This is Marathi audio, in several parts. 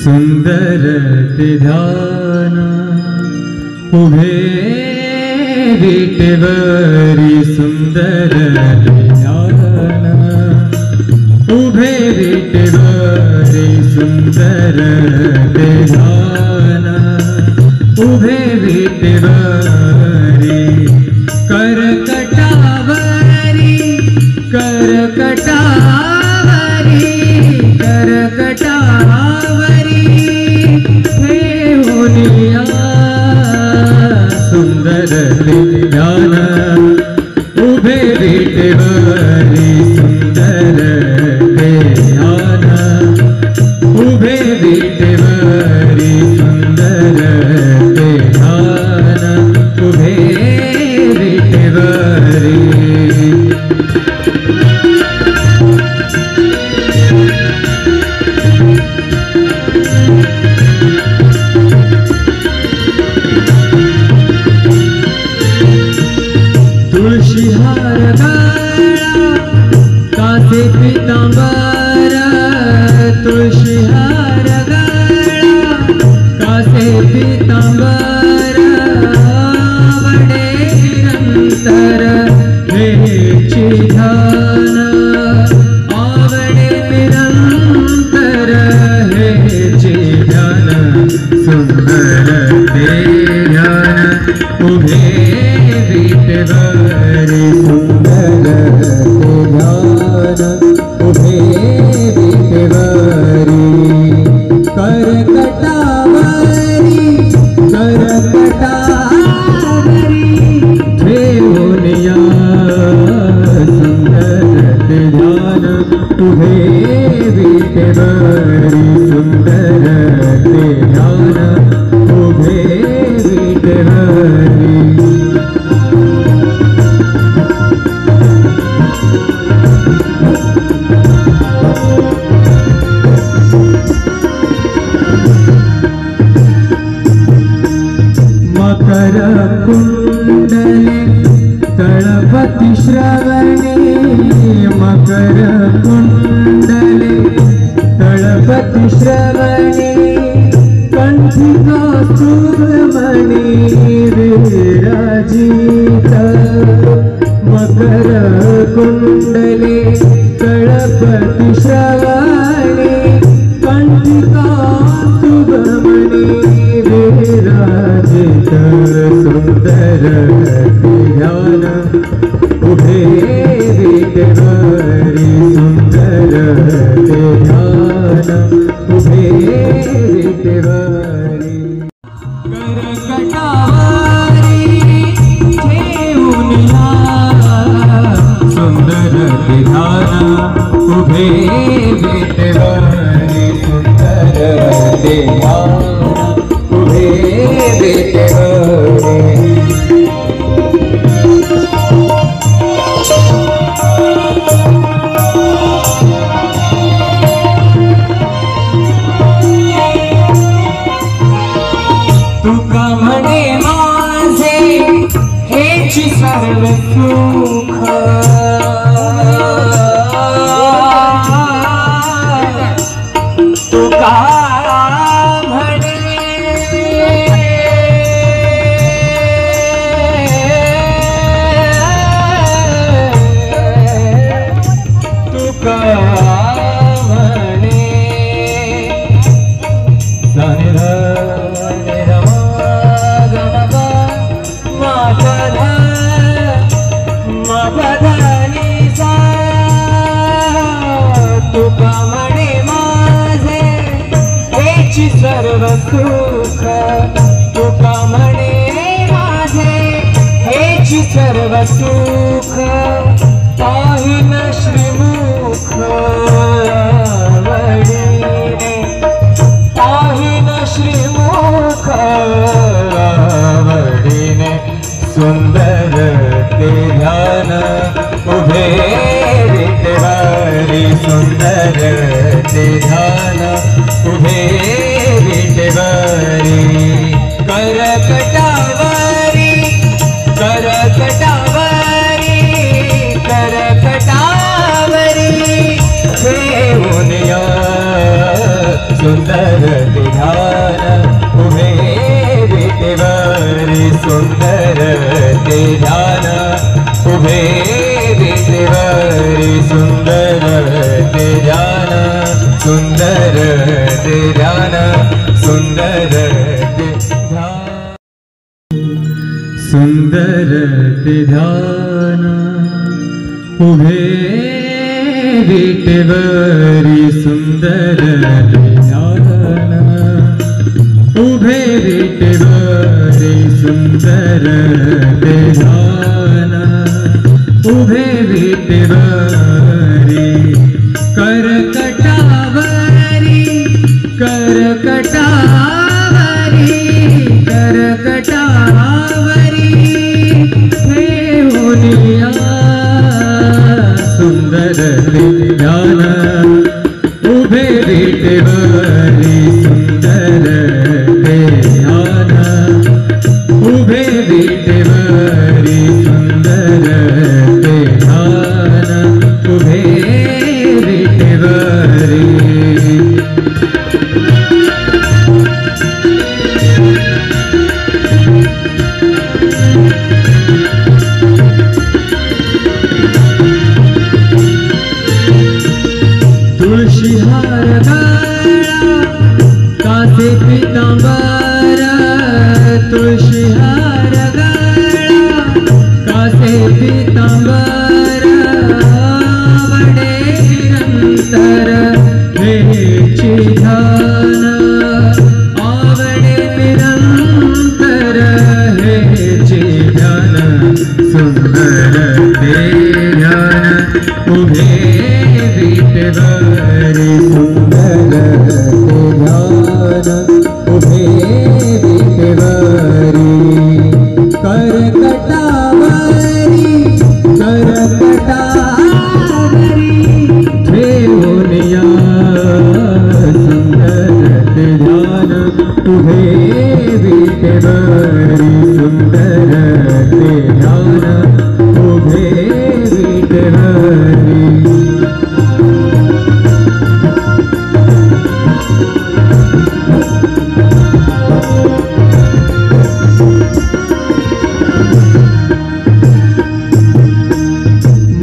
सुंदर ते ध्यान उभे विटेवरी सुंदर ते ध्यान उभे विटेवरी सुंदर ते ध्यान उभे विटेवरी करकटावरी करकटावरी करकटावरी हे होनिया सुंदर ते ध्यान उभे विटेवरी सुंदर ते ध्यान उभे विटेवरी सुंदर ते ध्यान उभे विटेवरी तुळशीहार गळा कासे पितांबर तुळशीहार गळा कासे पितांबर आवडे निरंतर हेची ध्यान आवडे निरंतर हेची ध्यान सुंदर ते ध्यान उभे विटेवरी सुंदर ते ध्यान उभे विटेवरी करकटावरी करकटावरी ठेवूनिया सुंदर ते ध्यान उभे विटेवरी सुंदर ते ध्यान उभे विटेवरी मकर कुंडले तळपति श्रवणे मकर कुंडले तळपति श्रवणे कंठी कौस्तुभमणि विराजित मकर कुंडले तळपति श्रवणे कंठी कौस्तुभमणि विराजित सुंदर ते ध्यान उभे विटेवरी सुंदर ते ध्यान उभे विटेवरी करकटावरी ठेवूनिया सुंदर ते ध्यान उभे विटेवरी सुंदर ते ध्यान उभे विटेवरी तुका म्हणे माझे हेची सर्व सुख तुका सर्व सुख तुका म्हणे माझे हेची सर्व सुख पाहिन श्रीमुख वडिने पाहिन श्रीमुख वडिने सुंदर ते ध्यान उभे विटेवरी सुंदर ते ध्यान उभे विटेवरी करकटावरी करकटावरी करकटावरी हे सुंदर ते ध्यान उभे विटेवरी सुंदर ते ध्यान उभे विटेवरी सुंदर ते ध्यान सुंदर ते ध्यान सुंदर ते ध्यान सुंदर ते ध्यान उभे विटेवरी सुंदर ते ध्यान उभे विटेवरी सुंदर ते ध्यान उभे विटेवरी करकटावरी करकटावरी करकटावरी ठेवूनिया सुंदर ते ध्यान उभे विटेवरी सुंदर ते ध्यान उभे विटेवरी सुंदर ते ध्यान उभे विटेवरी तुळशीहार गळा कासे पीतांबर तुळशीहार गळा कासे पीतांबर आवडे निरंतर हेची ध्यान आवडे निरंतर हेची ध्यान सुंदर ते ध्यान उभे विटेवरी सुंदर ते ध्यान उभे विटेवरी करकटावरी करकटावरी ठेवूनिया सुंदर ते ध्यान उभे विटेवरी सुंदर ते ध्यान उभे विटेवरी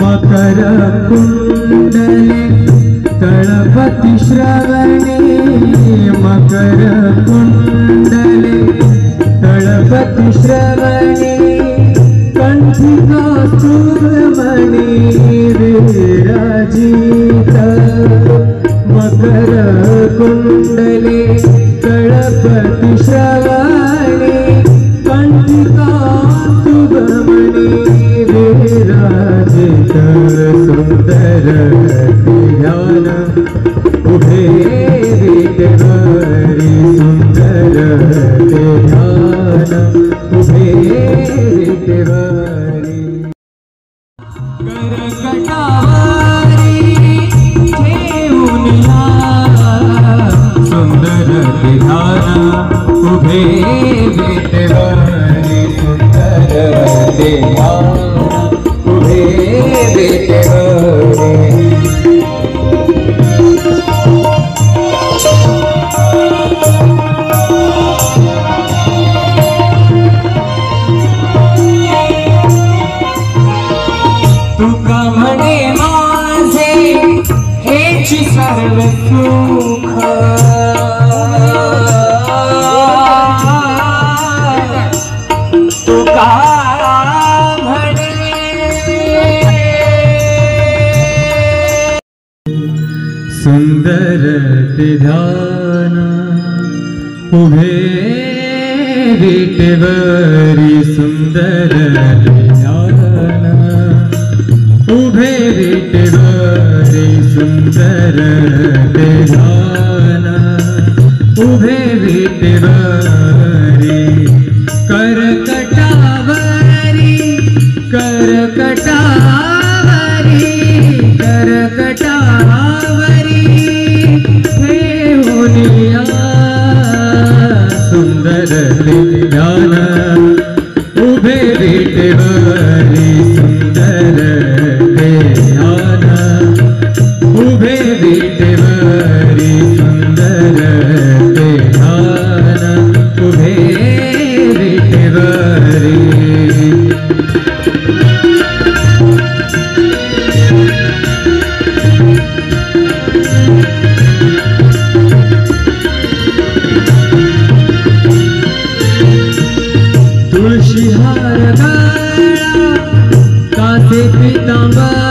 मकर कुंडले तळपति श्रवणे मकर कुंडले तळपति श्रवणे कंठी कौस्तुभमणि विराजित मकर कुंडले तळपति श्रवणे कंठी कौस्तुभमणि विराजित सुंदर ते ध्यान उभे विटेवरी सुंदर ते ध्यान उभे विटेवरी करकटावरी ठेवूनिया सुंदर ते ध्यान उभे विटेवरी सुंदर ते ध्यान उभे विटेवरी तुका म्हणे माझे हेची सर्व सुख तुका सुंदर ते ध्यान उभे विटेवरी सुंदर ते ध्यान उभे विटेवरी सुंदर ते ध्यान उभे विटेवरी करकटावरी करकटावरी करकटावरी ठेवूनिया सुंदर ते ध्यान उभे विटेवरी सुंदर ते ध्यान उभे विटेवरी सुंदर पीतांबर